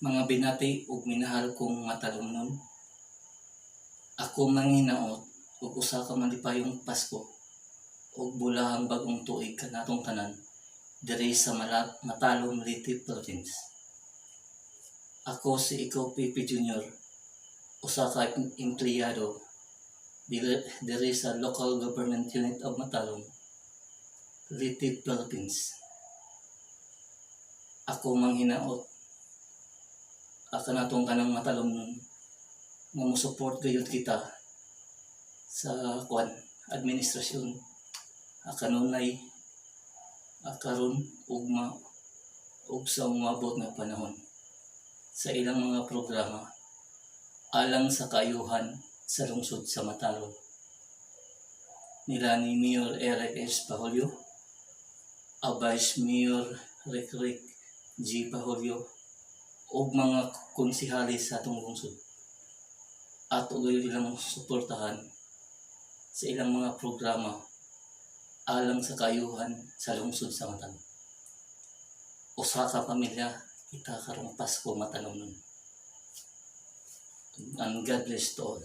Mga binati ug minahal kong matalumnon, ako manghinaot ug usa ka malipayong Pasko ug bulahang bagong tuig kanatong tanan diri sa Matalom Leyte Province. Ako si Ikaw Pipi Jr., usa ka empleyado diri sa Local Government Unit of Matalom Leyte Province. Ako manghinaot kanatong kanang matalumnon nga mo-support gayud kita sa administrasyon kanunay karon ug sa umabot nga panahon sa ilang mga programa alang sa kaayuhan sa lungsod sa Matalom nila ni Mayor Eric S. Pahulyo, Vice Mayor Rick G. Pahulyo ug mga konsehalis sa atong lungsod at ug ilang suportahan sa ilang mga programa alang sa kaayuhan sa lungsod sa Matalom. Usa ka pamilya kita karong Pasko matalomnon. And God bless to all.